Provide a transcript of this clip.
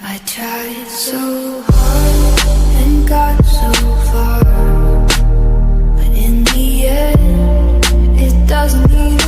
I tried so hard and got so far, but in the end, it doesn't even